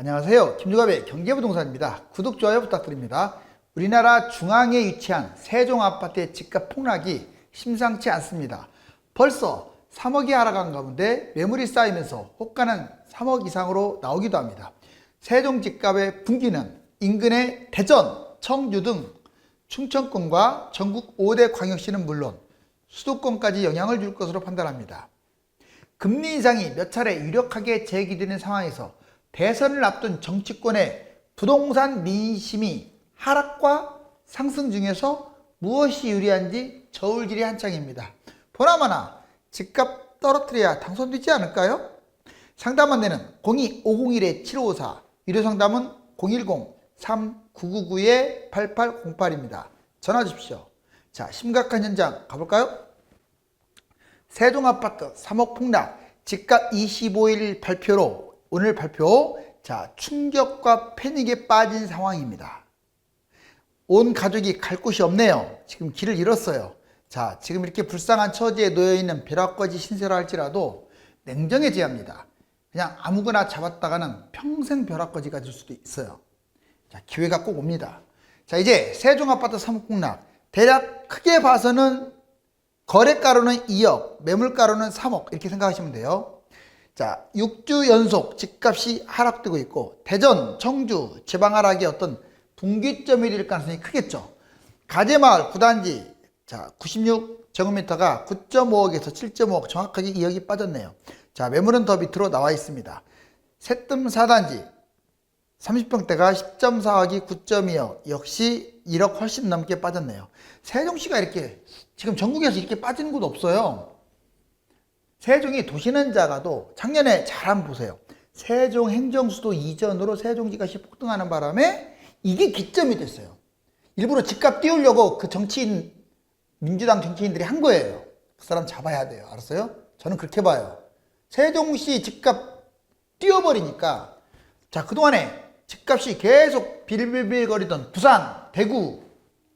안녕하세요. 김주갑의 경제부동산입니다. 구독, 좋아요 부탁드립니다. 우리나라 중앙에 위치한 세종아파트의 집값 폭락이 심상치 않습니다. 벌써 3억이 하락한 가운데 매물이 쌓이면서 호가는 3억 이상으로 나오기도 합니다. 세종 집값의 분기는 인근의 대전, 청주 등 충청권과 전국 5대 광역시는 물론 수도권까지 영향을 줄 것으로 판단합니다. 금리 인상이 몇 차례 유력하게 제기되는 상황에서 대선을 앞둔 정치권의 부동산 민심이 하락과 상승 중에서 무엇이 유리한지 저울질이 한창입니다. 보나마나 집값 떨어뜨려야 당선되지 않을까요? 상담 안내는 02-501-7554, 유료 상담은 010-3999-8808입니다. 전화 주십시오. 자, 심각한 현장 가볼까요? 세종아파트 3억 폭락, 집값 25일 발표로 오늘 발표. 자, 충격과 패닉에 빠진 상황입니다. 온 가족이 갈 곳이 없네요. 지금 길을 잃었어요. 자, 지금 이렇게 불쌍한 처지에 놓여있는 벼락거지 신세라 할지라도 냉정해져야 합니다. 그냥 아무거나 잡았다가는 평생 벼락거지가 될 수도 있어요. 자, 기회가 꼭 옵니다. 자, 이제 세종아파트 3억 폭락. 대략 크게 봐서는 거래가로는 2억, 매물가로는 3억 이렇게 생각하시면 돼요. 자, 6주 연속 집값이 하락되고 있고 대전, 청주 지방 하락의 어떤 분기점이 될 가능성이 크겠죠. 가재마을 9단지 자 96제곱미터가 9.5억에서 7.5억 정확하게 2억이 빠졌네요. 자, 매물은 더 밑으로 나와 있습니다. 새뜸 4단지 30평대가 10.4억이 9.2억 역시 1억 훨씬 넘게 빠졌네요. 세종시가 이렇게 지금 전국에서 이렇게 빠지는 곳 없어요. 세종이 도시는 작아도 작년에 잘 한번 보세요. 세종 행정수도 이전으로 세종지값이 폭등하는 바람에 이게 기점이 됐어요. 일부러 집값 띄우려고 그 정치인, 민주당 정치인들이 한 거예요. 그 사람 잡아야 돼요. 알았어요? 저는 그렇게 봐요. 세종시 집값 띄워버리니까 자, 그동안에 집값이 계속 빌빌빌거리던 부산, 대구,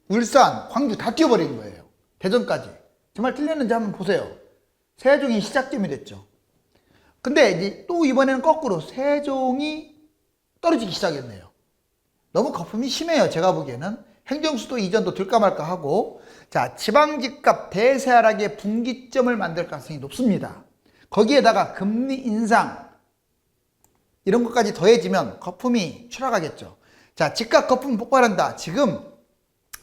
울산, 광주 다 띄워버리는 거예요. 대전까지. 정말 틀렸는지 한번 보세요. 세종이 시작점이 됐죠. 근데 이제 또 이번에는 거꾸로 세종이 떨어지기 시작했네요. 너무 거품이 심해요. 제가 보기에는. 행정수도 이전도 들까 말까 하고 자, 지방집값 대세 하락의 분기점을 만들 가능성이 높습니다. 거기에다가 금리 인상 이런 것까지 더해지면 거품이 추락하겠죠. 자, 집값 거품 폭발한다. 지금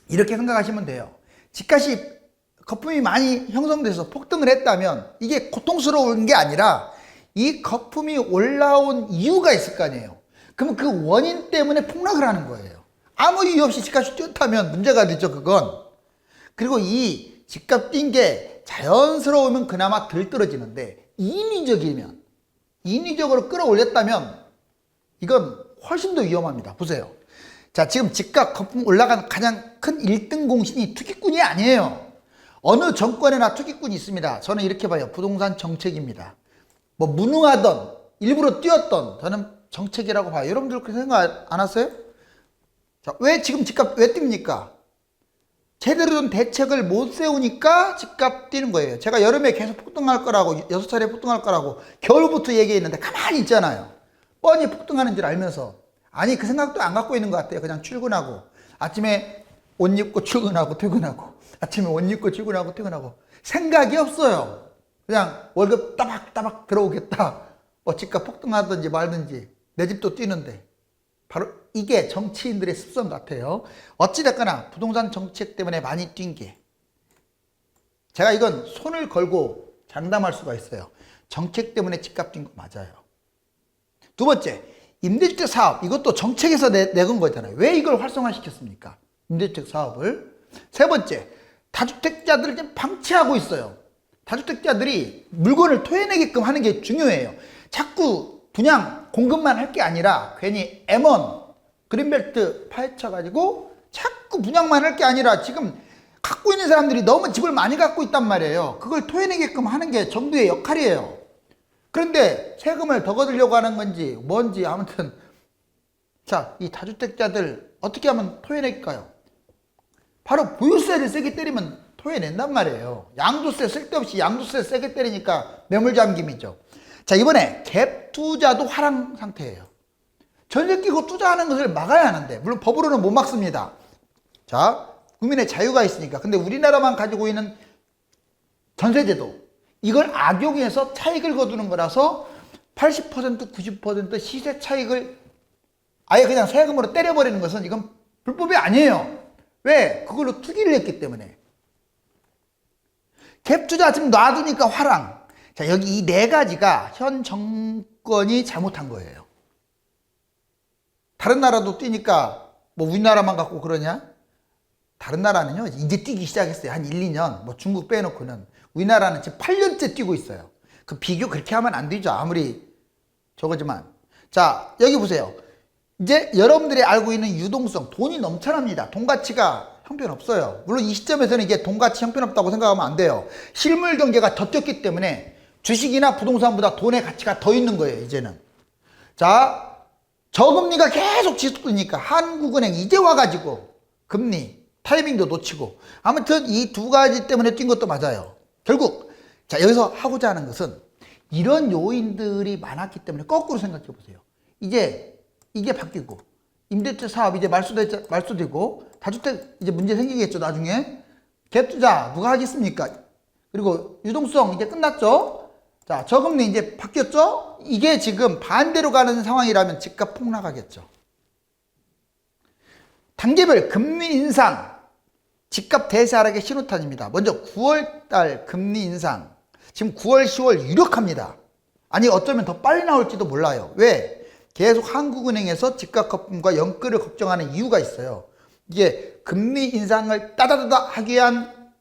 이렇게 생각하시면 돼요. 집값이 거품이 많이 형성돼서 폭등을 했다면 이게 고통스러운 게 아니라 이 거품이 올라온 이유가 있을 거 아니에요. 그럼 그 원인 때문에 폭락을 하는 거예요. 아무 이유 없이 집값이 뛰었다면 문제가 되죠, 그건. 그리고 이 집값 뛴 게 자연스러우면 그나마 덜 떨어지는데 인위적으로 끌어올렸다면 이건 훨씬 더 위험합니다. 보세요. 자, 지금 집값 거품 올라간 가장 큰 1등 공신이 투기꾼이 아니에요. 어느 정권에나 투기꾼이 있습니다. 저는 이렇게 봐요. 부동산 정책입니다. 뭐 무능하던 일부러 뛰었던 저는 정책이라고 봐요. 여러분들 그렇게 생각 안 하세요? 자, 왜 지금 집값 왜 뜁니까? 제대로 된 대책을 못 세우니까 집값 뛰는 거예요. 제가 여름에 계속 폭등할 거라고 6차례 폭등할 거라고 겨울부터 얘기했는데 가만히 있잖아요. 뻔히 폭등하는 줄 알면서. 아니, 그 생각도 안 갖고 있는 것 같아요. 그냥 출근하고 아침에 옷 입고 출근하고 퇴근하고 아침에 옷 입고 출근하고 퇴근하고 생각이 없어요. 그냥 월급 따박따박 들어오겠다. 집값 폭등하든지 말든지 내 집도 뛰는데 바로 이게 정치인들의 습성 같아요. 어찌됐거나 부동산 정책 때문에 많이 뛴 게 제가 이건 손을 걸고 장담할 수가 있어요. 정책 때문에 집값 뛴 거 맞아요. 두 번째, 임대주택 사업. 이것도 정책에서 내건 거잖아요. 왜 이걸 활성화시켰습니까? 임대주택 사업을. 세 번째, 다주택자들을 지금 방치하고 있어요. 다주택자들이 물건을 토해내게끔 하는 게 중요해요. 자꾸 분양 공급만 할 게 아니라 괜히 M1 그린벨트 파헤쳐가지고 자꾸 분양만 할 게 아니라 지금 갖고 있는 사람들이 너무 집을 많이 갖고 있단 말이에요. 그걸 토해내게끔 하는 게 정부의 역할이에요. 그런데 세금을 더 거두려고 하는 건지 뭔지 아무튼 자, 이 다주택자들 어떻게 하면 토해낼까요? 바로 보유세를 세게 때리면 토해낸단 말이에요. 양도세 쓸데없이 양도세 세게 때리니까 매물잠김이죠. 자, 이번에 갭 투자도 하락 상태예요. 전세 끼고 투자하는 것을 막아야 하는데, 물론 법으로는 못 막습니다. 자, 국민의 자유가 있으니까. 근데 우리나라만 가지고 있는 전세제도, 이걸 악용해서 차익을 거두는 거라서 80%, 90% 시세 차익을 아예 그냥 세금으로 때려버리는 것은 이건 불법이 아니에요. 왜? 그걸로 투기를 했기 때문에. 갭투자 지금 놔두니까 화랑. 자, 여기 이 네 가지가 현 정권이 잘못한 거예요. 다른 나라도 뛰니까 뭐 우리나라만 갖고 그러냐? 다른 나라는요, 이제 뛰기 시작했어요. 한 1, 2년. 뭐 중국 빼놓고는. 우리나라는 지금 8년째 뛰고 있어요. 그 비교 그렇게 하면 안 되죠. 아무리 저거지만. 자, 여기 보세요. 이제 여러분들이 알고 있는 유동성, 돈이 넘쳐납니다. 돈 가치가 형편없어요. 물론 이 시점에서는 이게 돈 가치 형편없다고 생각하면 안 돼요. 실물 경제가 더 뛰었기 때문에 주식이나 부동산보다 돈의 가치가 더 있는 거예요, 이제는. 자, 저금리가 계속 지속되니까 한국은행 이제 와가지고 금리, 타이밍도 놓치고. 아무튼 이 두 가지 때문에 뛴 것도 맞아요. 결국, 자, 여기서 하고자 하는 것은 이런 요인들이 많았기 때문에 거꾸로 생각해 보세요. 이제 이게 바뀌고, 임대차 사업 이제 말소되고, 다주택 이제 문제 생기겠죠, 나중에. 갭투자 누가 하겠습니까? 그리고 유동성 이제 끝났죠? 자, 저금리 이제 바뀌었죠? 이게 지금 반대로 가는 상황이라면 집값 폭락하겠죠. 단계별 금리 인상, 집값 대세하락의 신호탄입니다. 먼저 9월달 금리 인상. 지금 9월, 10월 유력합니다. 아니, 어쩌면 더 빨리 나올지도 몰라요. 왜? 계속 한국은행에서 집값 거품과 연끌을 걱정하는 이유가 있어요. 이게 금리 인상을 따다다다 하기 위한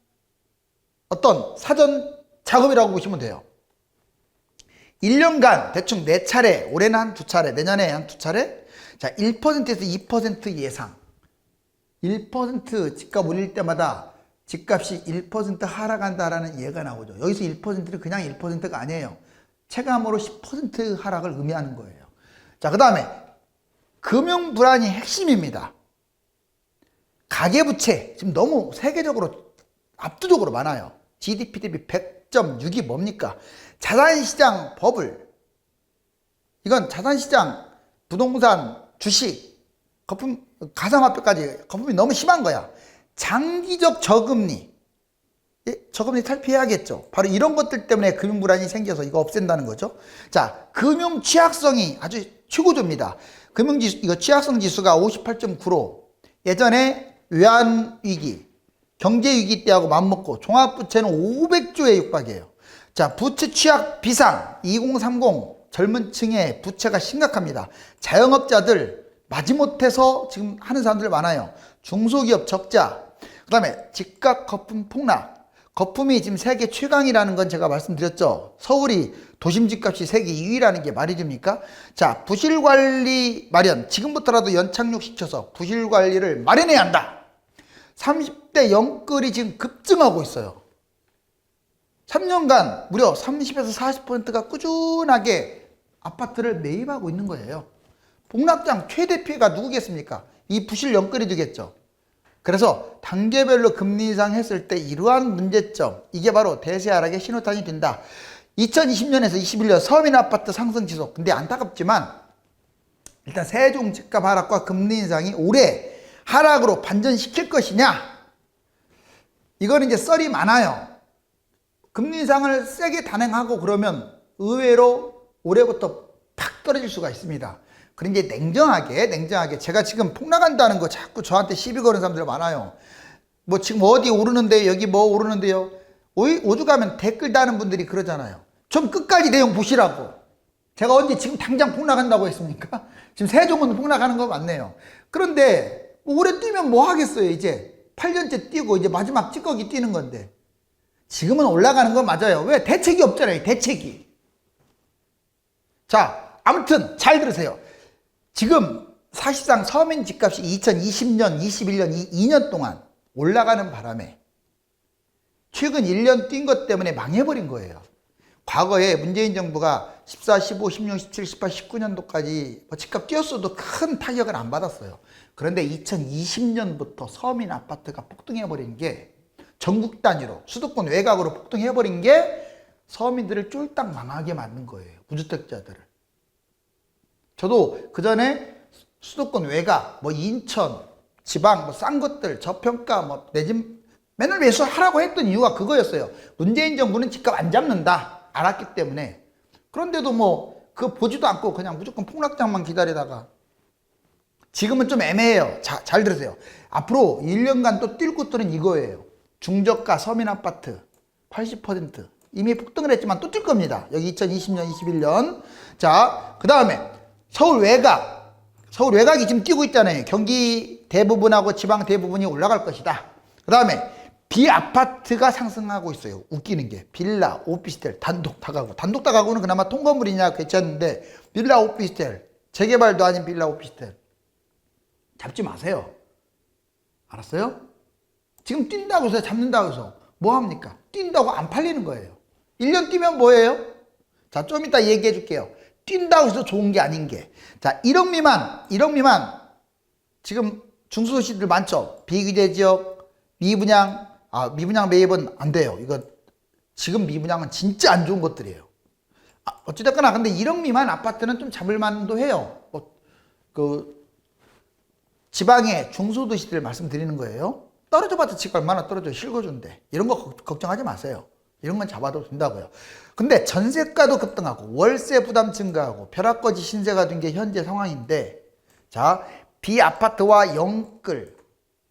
어떤 사전 작업이라고 보시면 돼요. 1년간 대충 4차례, 올해는 한 2차례, 내년에 한 2차례. 자, 1%에서 2% 예상. 1% 집값 올릴 때마다 집값이 1% 하락한다라는 예가 나오죠. 여기서 1%는 그냥 1%가 아니에요. 체감으로 10% 하락을 의미하는 거예요. 자, 그 다음에 금융 불안이 핵심입니다. 가계부채 지금 너무 세계적으로 압도적으로 많아요. GDP 대비 100.6이 뭡니까? 자산시장 버블. 이건 자산시장, 부동산, 주식, 거품, 가상화폐까지 거품이 너무 심한 거야. 장기적 저금리. 저금리 탈피해야겠죠. 바로 이런 것들 때문에 금융 불안이 생겨서 이거 없앤다는 거죠. 자, 금융 취약성이 아주 최고조입니다. 금융지수, 이거 취약성 지수가 58.9로 예전에 외환위기, 경제위기 때하고 맞먹고 종합부채는 500조에 육박이에요. 자, 부채 취약 비상 2030 젊은 층의 부채가 심각합니다. 자영업자들 마지못해서 지금 하는 사람들 많아요. 중소기업 적자, 그 다음에 집값 거품 폭락. 거품이 지금 세계 최강이라는 건 제가 말씀드렸죠. 서울이 도심 집값이 세계 2위라는 게 말이 됩니까? 자, 부실관리 마련. 지금부터라도 연착륙 시켜서 부실관리를 마련해야 한다. 30대 영끌이 지금 급증하고 있어요. 3년간 무려 30에서 40%가 꾸준하게 아파트를 매입하고 있는 거예요. 폭락장 최대 피해가 누구겠습니까? 이 부실 영끌이 되겠죠. 그래서 단계별로 금리 인상했을 때 이러한 문제점, 이게 바로 대세 하락의 신호탄이 된다. 2020년에서 21년 서민 아파트 상승 지속. 근데 안타깝지만 일단 세종 집값 하락과 금리 인상이 올해 하락으로 반전시킬 것이냐? 이거는 이제 썰이 많아요. 금리 인상을 세게 단행하고 그러면 의외로 올해부터 팍 떨어질 수가 있습니다. 그런데 냉정하게 제가 지금 폭락한다는 거 자꾸 저한테 시비 거는 사람들 많아요. 뭐 지금 어디 오르는데요, 여기 뭐 오르는데요. 오죽하면 댓글 다는 분들이 그러잖아요. 좀 끝까지 내용 보시라고. 제가 언제 지금 당장 폭락한다고 했습니까? 지금 세종은 폭락하는 거 맞네요. 그런데 올해 뛰면 뭐 하겠어요. 이제 8년째 뛰고 이제 마지막 찌꺼기 뛰는 건데 지금은 올라가는 건 맞아요. 왜? 대책이 없잖아요. 대책이. 자, 아무튼 잘 들으세요. 지금 사실상 서민 집값이 2020년, 21년, 2년 동안 올라가는 바람에 최근 1년 뛴 것 때문에 망해버린 거예요. 과거에 문재인 정부가 14, 15, 16, 17, 18, 19년도까지 집값 뛰었어도 큰 타격을 안 받았어요. 그런데 2020년부터 서민 아파트가 폭등해버린 게 전국 단위로 수도권 외곽으로 폭등해버린 게 서민들을 쫄딱 망하게 만든 거예요. 무주택자들을. 저도 그 전에 수도권 외곽, 뭐 인천, 지방, 뭐 싼 것들, 저평가, 뭐 내 집 맨날 매수하라고 했던 이유가 그거였어요. 문재인 정부는 집값 안 잡는다 알았기 때문에. 그런데도 뭐 그거 보지도 않고 그냥 무조건 폭락장만 기다리다가 지금은 좀 애매해요. 잘 들으세요. 앞으로 1년간 또 뛸 곳들은 이거예요. 중저가 서민 아파트 80% 이미 폭등을 했지만 또 뛸 겁니다. 여기 2020년, 21년. 자, 그 다음에 서울 외곽이 지금 뛰고 있잖아요. 경기 대부분하고 지방 대부분이 올라갈 것이다. 그 다음에 비아파트가 상승하고 있어요. 웃기는 게 빌라, 오피스텔, 단독 다가구. 단독 다가구는 그나마 통건물이냐 괜찮은데 빌라, 오피스텔, 재개발도 아닌 빌라, 오피스텔 잡지 마세요. 알았어요? 지금 뛴다고 해서 잡는다고 해서 뭐 합니까? 뛴다고 안 팔리는 거예요. 1년 뛰면 뭐예요? 자, 좀 이따 얘기해 줄게요. 뛴다고 해서 좋은 게 아닌 게. 자, 1억 미만 지금 중소도시들 많죠? 비규제 지역, 미분양 매입은 안 돼요. 이거 지금 미분양은 진짜 안 좋은 것들이에요. 어찌됐거나 근데 1억 미만 아파트는 좀 잡을 만도 해요. 지방의 중소도시들 말씀드리는 거예요. 떨어져봐도 지금 얼마나 떨어져요. 실거주인데. 이런 거 걱정하지 마세요. 이런 건 잡아도 된다고요. 근데 전세가도 급등하고 월세 부담 증가하고 벼락거지 신세가 된 게 현재 상황인데, 자, 비아파트와 영끌,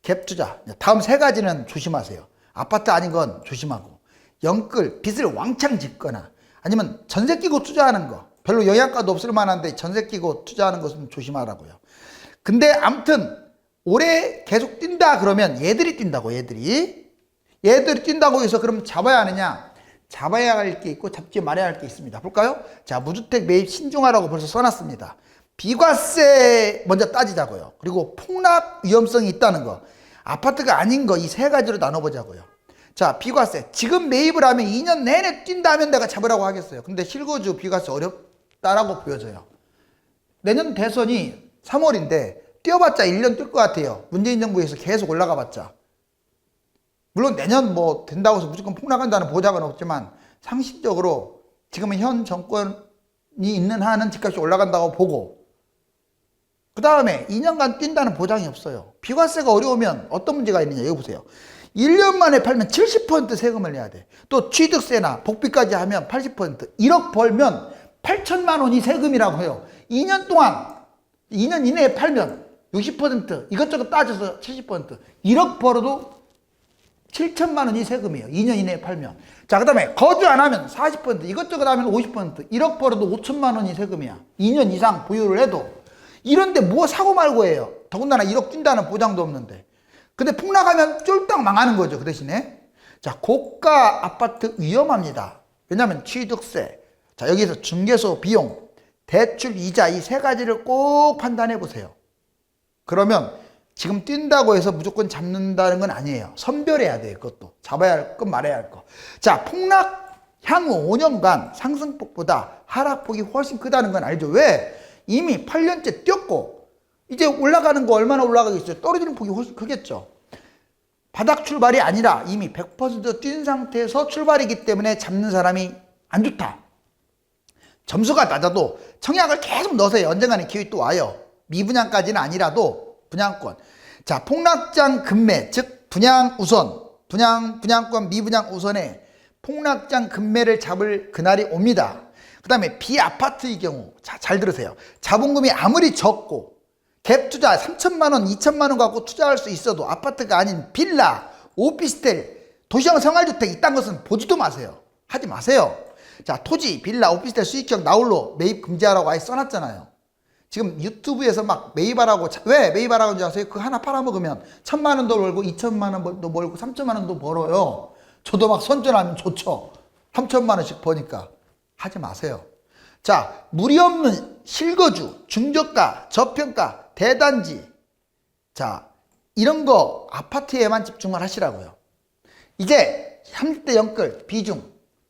갭투자. 다음 세 가지는 조심하세요. 아파트 아닌 건 조심하고, 영끌, 빚을 왕창 짓거나 아니면 전세 끼고 투자하는 거, 별로 영향가도 없을 만한데 전세 끼고 투자하는 것은 조심하라고요. 근데 아무튼 올해 계속 뛴다 그러면 얘들이 뛴다고. 얘들이 뛴다고 해서 그럼 잡아야 하느냐? 잡아야 할 게 있고 잡지 말아야 할 게 있습니다. 볼까요? 자, 무주택 매입 신중하라고 벌써 써놨습니다. 비과세 먼저 따지자고요. 그리고 폭락 위험성이 있다는 거, 아파트가 아닌 거, 이 세 가지로 나눠보자고요. 자, 비과세. 지금 매입을 하면 2년 내내 뛴다면 내가 잡으라고 하겠어요. 근데 실거주 비과세 어렵다라고 보여져요. 내년 대선이 3월인데 뛰어봤자 1년 뛸 것 같아요. 문재인 정부에서 계속 올라가 봤자. 물론 내년 뭐 된다고 해서 무조건 폭락한다는 보장은 없지만 상식적으로 지금은 현 정권이 있는 한은 집값이 올라간다고 보고, 그 다음에 2년간 뛴다는 보장이 없어요. 비과세가 어려우면 어떤 문제가 있느냐, 여기 보세요. 1년 만에 팔면 70% 세금을 내야 돼. 또 취득세나 복비까지 하면 80%. 1억 벌면 8천만 원이 세금이라고 해요. 2년 이내에 팔면 60%, 이것저것 따져서 70%. 1억 벌어도 7천만 원이 세금이에요. 2년 이내에 팔면. 자, 그 다음에 거주 안 하면 40%, 이것저것 하면 50%. 1억 벌어도 5천만 원이 세금이야. 2년 이상 보유를 해도. 이런데 뭐 사고 말고 해요. 더군다나 1억 뛴다는 보장도 없는데. 근데 폭락하면 쫄딱 망하는 거죠. 그 대신에. 자, 고가 아파트 위험합니다. 왜냐하면 취득세, 자, 여기서 중개소 비용, 대출 이자, 이 세 가지를 꼭 판단해 보세요. 그러면 지금 뛴다고 해서 무조건 잡는다는 건 아니에요. 선별해야 돼요. 그것도. 잡아야 할 것, 말아야 할 것. 자, 폭락 향후 5년간 상승폭보다 하락폭이 훨씬 크다는 건 알죠. 왜? 이미 8년째 뛰었고 이제 올라가는 거 얼마나 올라가겠어요? 떨어지는 폭이 훨씬 크겠죠. 바닥 출발이 아니라 이미 100% 뛴 상태에서 출발이기 때문에 잡는 사람이 안 좋다. 점수가 낮아도 청약을 계속 넣으세요. 언젠가는 기회가 또 와요. 미분양까지는 아니라도 분양권. 자, 폭락장 급매, 즉 분양 우선, 분양권 미분양 우선에 폭락장 급매를 잡을 그날이 옵니다. 그 다음에 비아파트의 경우, 자, 잘 들으세요. 자본금이 아무리 적고 갭 투자 3천만 원, 2천만 원 갖고 투자할 수 있어도 아파트가 아닌 빌라, 오피스텔, 도시형 생활주택 이딴 것은 보지도 마세요. 하지 마세요. 자, 토지, 빌라, 오피스텔 수익형 나홀로 매입 금지하라고 아예 써놨잖아요. 지금 유튜브에서 막 매입하라고, 왜 매입하라고 하는지 아세요? 그거 하나 팔아먹으면 1,000만 원도 벌고 2천만 원도 벌고 3천만 원도 벌어요. 저도 막 선전하면 좋죠. 3천만 원씩 버니까. 하지 마세요. 자, 무리 없는 실거주, 중저가, 저평가, 대단지, 자, 이런 거 아파트에만 집중을 하시라고요. 이제 30대 영끌 비중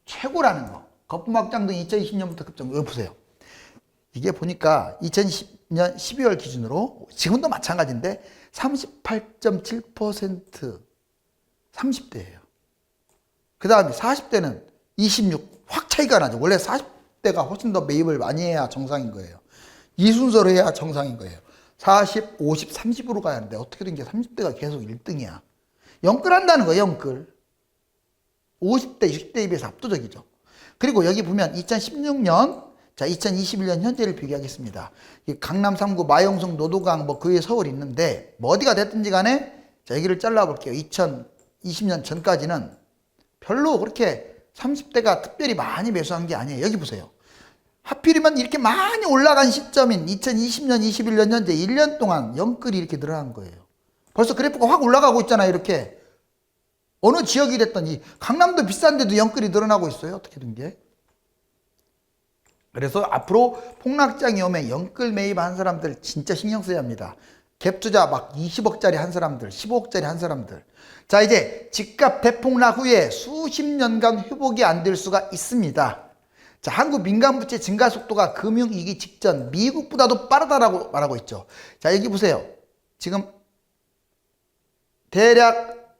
최고라는 거, 거품 확장 등 2020년부터 급등. 이거 보세요. 이게 보니까 2010년 12월 기준으로 지금도 마찬가지인데 38.7% 30대예요. 그 다음에 40대는 26, 확 차이가 나죠. 원래 40대가 훨씬 더 매입을 많이 해야 정상인 거예요. 이 순서로 해야 정상인 거예요. 40, 50, 30으로 가야 하는데 어떻게 된 게 30대가 계속 1등이야. 영끌한다는 거예요, 영끌. 50대, 60대에 비해서 압도적이죠. 그리고 여기 보면 2016년, 자, 2021년 현재를 비교하겠습니다. 강남 3구, 마용성, 노도강, 뭐 그 위에 서울이 있는데, 뭐 어디가 됐든지 간에, 자, 여기를 잘라볼게요. 2020년 전까지는 별로 그렇게 30대가 특별히 많이 매수한 게 아니에요. 여기 보세요. 하필이면 이렇게 많이 올라간 시점인 2020년, 21년 현재 1년 동안 영끌이 이렇게 늘어난 거예요. 벌써 그래프가 확 올라가고 있잖아요, 이렇게. 어느 지역이 됐든지 강남도 비싼데도 영끌이 늘어나고 있어요. 어떻게 된 게. 그래서 앞으로 폭락장이 오면 영끌 매입한 사람들 진짜 신경 써야 합니다. 갭 투자 막 20억짜리 한 사람들, 15억짜리 한 사람들. 자, 이제 집값 대폭락 후에 수십 년간 회복이 안 될 수가 있습니다. 자, 한국 민간 부채 증가 속도가 금융위기 직전 미국보다도 빠르다라고 말하고 있죠. 자, 여기 보세요. 지금 대략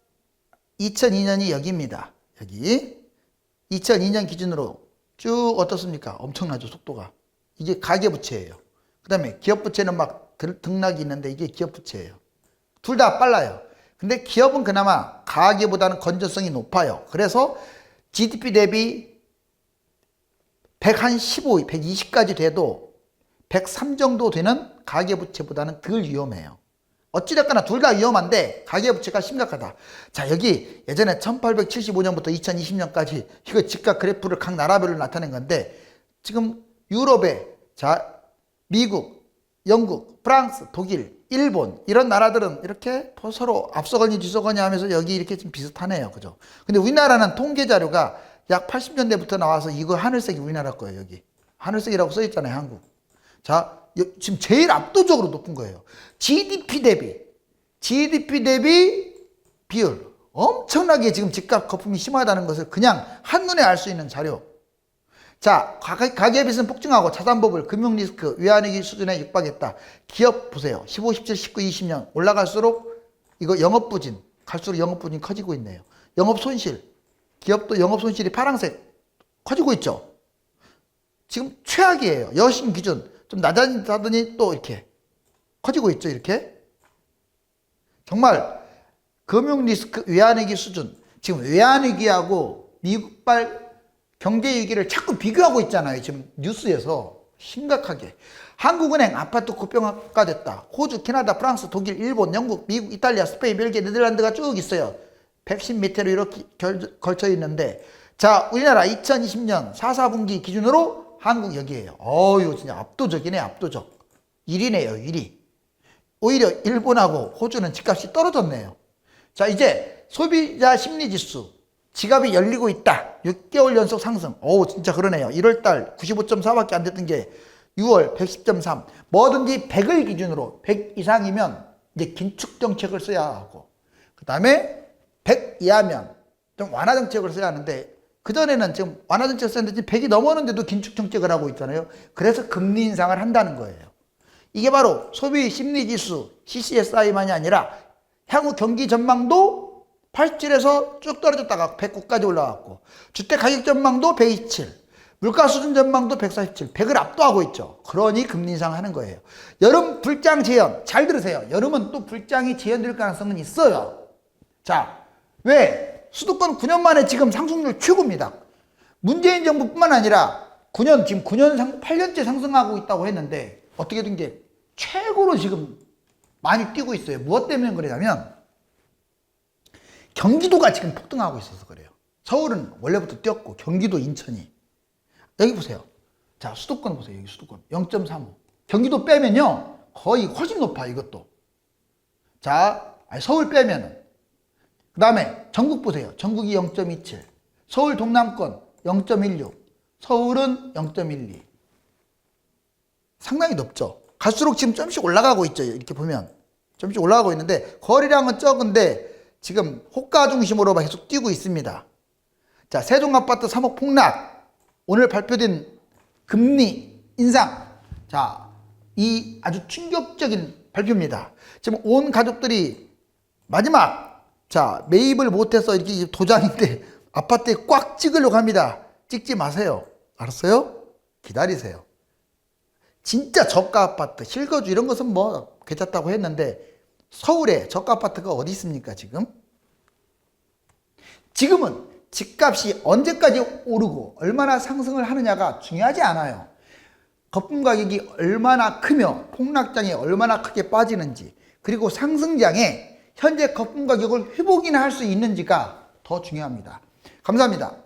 2002년이 여기입니다. 여기 2002년 기준으로 쭉 어떻습니까? 엄청나죠, 속도가. 이게 가계부채예요. 그 다음에 기업부채는 막 등락이 있는데 이게 기업부채예요. 둘 다 빨라요. 근데 기업은 그나마 가계보다는 건전성이 높아요. 그래서 GDP 대비 115, 120까지 돼도 103 정도 되는 가계부채보다는 덜 위험해요. 어찌됐거나 둘 다 위험한데 가계부채가 심각하다. 자, 여기 예전에 1875년부터 2020년까지 이거 집값 그래프를 각 나라별로 나타낸 건데, 지금 유럽에, 자, 미국, 영국, 프랑스, 독일, 일본 이런 나라들은 이렇게 서로 앞서거니 뒤서거니 하면서 여기 이렇게 좀 비슷하네요. 그죠? 근데 우리나라는 통계 자료가 약 80년대부터 나와서 이거 하늘색이 우리나라 거예요. 여기 하늘색이라고 써 있잖아요, 한국. 자, 지금 제일 압도적으로 높은 거예요. GDP 대비 비율 엄청나게 지금 집값 거품이 심하다는 것을 그냥 한눈에 알 수 있는 자료. 자, 가계빚은 폭증하고 자산버블, 금융리스크, 외환위기 수준에 육박했다. 기업 보세요. 15, 17, 19, 20년 올라갈수록 이거 영업부진, 갈수록 영업부진 커지고 있네요. 영업손실, 기업도 영업손실이 파란색 커지고 있죠. 지금 최악이에요. 여신 기준 좀 낮아지더니 또 이렇게 커지고 있죠. 이렇게 정말 금융리스크, 외환위기 수준. 지금 외환위기하고 미국발 경제위기를 자꾸 비교하고 있잖아요. 지금 뉴스에서 심각하게. 한국은행 아파트 고평가 됐다. 호주, 캐나다, 프랑스, 독일, 일본, 영국, 미국, 이탈리아, 스페인, 벨기에, 네덜란드가 쭉 있어요. 110 밑으로 이렇게 걸쳐 있는데, 자, 우리나라 2020년 4, 4분기 기준으로 한국 여기에요. 이거 진짜 압도적이네, 압도적. 1위네요, 1위. 오히려 일본하고 호주는 집값이 떨어졌네요. 자, 이제 소비자 심리지수. 지갑이 열리고 있다. 6개월 연속 상승. 진짜 그러네요. 1월달 95.4밖에 안 됐던 게 6월 110.3. 뭐든지 100을 기준으로 100 이상이면 이제 긴축 정책을 써야 하고, 그 다음에 100 이하면 좀 완화 정책을 써야 하는데, 그전에는 지금 완화 정책을 썼는데 100이 넘었는데도 긴축 정책을 하고 있잖아요. 그래서 금리 인상을 한다는 거예요. 이게 바로 소비 심리 지수 CCSI만이 아니라 향후 경기 전망도 87에서 쭉 떨어졌다가 109까지 올라왔고, 주택 가격 전망도 127, 물가 수준 전망도 147, 100을 압도하고 있죠. 그러니 금리 인상하는 거예요. 여름 불장 재현, 잘 들으세요. 여름은 또 불장이 재현될 가능성은 있어요. 자, 왜? 수도권 9년 만에 지금 상승률 최고입니다. 문재인 정부뿐만 아니라 9년, 지금 8년째 상승하고 있다고 했는데 어떻게 된 게 최고로 지금 많이 뛰고 있어요. 무엇 때문에 그러냐면 경기도가 지금 폭등하고 있어서 그래요. 서울은 원래부터 뛰었고, 경기도, 인천이. 여기 보세요. 자, 수도권 보세요. 여기 수도권 0.35. 경기도 빼면요 거의 훨씬 높아, 이것도. 자, 서울 빼면은. 그 다음에 전국 보세요. 전국이 0.27, 서울 동남권 0.16, 서울은 0.12. 상당히 높죠. 갈수록 지금 좀씩 올라가고 있죠. 이렇게 보면 좀씩 올라가고 있는데 거래량은 적은데 지금 호가 중심으로 계속 뛰고 있습니다. 자, 세종아파트 3억 폭락. 오늘 발표된 금리 인상. 자, 이 아주 충격적인 발표입니다. 지금 온 가족들이 마지막, 자, 매입을 못해서 이렇게 도장인데 아파트에 꽉 찍으려고 합니다. 찍지 마세요. 알았어요? 기다리세요. 진짜 저가 아파트, 실거주 이런 것은 뭐 괜찮다고 했는데 서울에 저가 아파트가 어디 있습니까 지금? 지금은 집값이 언제까지 오르고 얼마나 상승을 하느냐가 중요하지 않아요. 거품 가격이 얼마나 크며 폭락장이 얼마나 크게 빠지는지, 그리고 상승장에 현재 거품 가격을 회복이나 할 수 있는지가 더 중요합니다. 감사합니다.